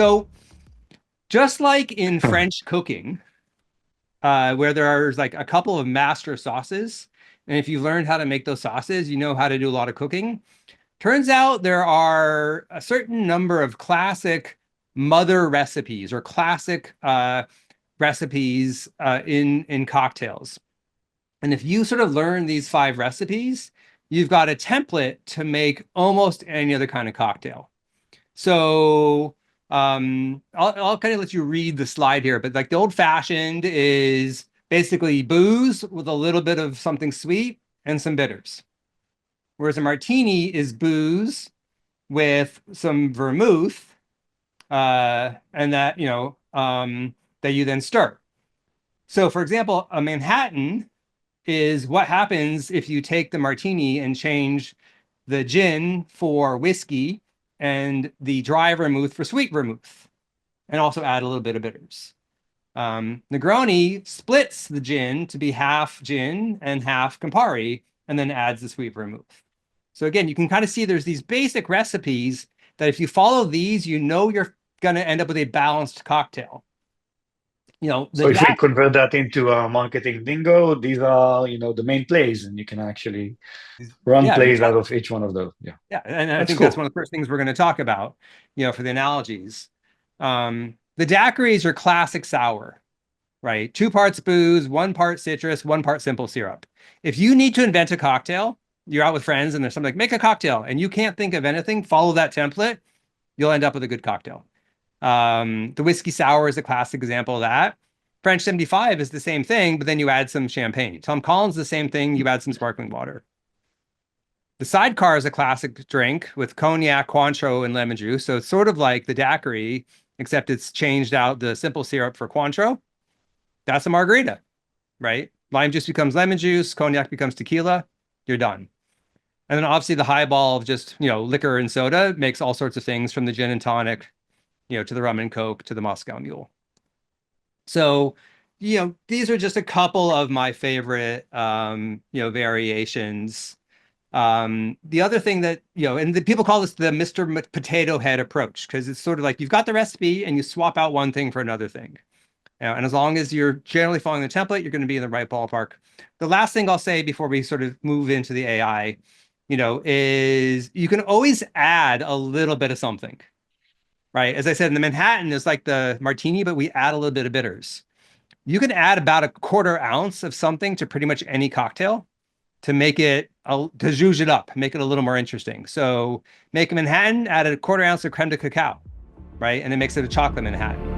So just like in French cooking, where there's like a couple of master sauces, and if you learn how to make those sauces, you know how to do a lot of cooking. Turns out there are a certain number of classic mother recipes or classic recipes in cocktails. And if you sort of learn these 5 recipes, you've got a template to make almost any other kind of cocktail. So I'll kind of let you read the slide here, but like the old fashioned is basically booze with a little bit of something sweet and some bitters. Whereas a martini is booze with some vermouth, and that, that you then stir. So for example, a Manhattan is what happens if you take the martini and change the gin for whiskey and the dry vermouth for sweet vermouth, and also add a little bit of bitters. Negroni splits the gin to be half gin and half Campari, and then adds the sweet vermouth. So again, you can kind of see there's these basic recipes that if you follow these, you know you're going to end up with a balanced cocktail. So if we convert that into marketing lingo, these are, the main plays, and you can actually run Yeah, plays out exactly. of each one of those. Yeah, Yeah, and I that's think that's one cool. of the first things we're going to talk about, for the analogies. The daiquiris are classic sour, right? 2 parts booze, 1 part citrus, 1 part simple syrup. If you need to invent a cocktail, you're out with friends and there's something like, make a cocktail, and you can't think of anything, follow that template, you'll end up with a good cocktail. The whiskey sour is a classic example of that. French 75 is the same thing, but then you add some champagne. Tom Collins is the same thing, you add some sparkling water. The sidecar is a classic drink with cognac, Cointreau, and lemon juice. So it's sort of like the daiquiri, except it's changed out the simple syrup for Cointreau. That's a margarita, right? Lime juice becomes lemon juice, cognac becomes tequila. You're done. And then obviously the highball of just, liquor and soda makes all sorts of things from the gin and tonic, to the rum and coke to the Moscow Mule. So, these are just a couple of my favorite, variations. The other thing that, and the people call this the Mr. Potato Head approach, because it's sort of like you've got the recipe and you swap out one thing for another thing. And as long as you're generally following the template, you're going to be in the right ballpark. The last thing I'll say before we sort of move into the AI, is you can always add a little bit of something, right? As I said, in the Manhattan is like the martini, but we add a little bit of bitters. You can add about a 1/4 ounce of something to pretty much any cocktail to make it, to zhuzh it up, make it a little more interesting. So make a Manhattan, add a 1/4 ounce of creme de cacao, right? And it makes it a chocolate Manhattan.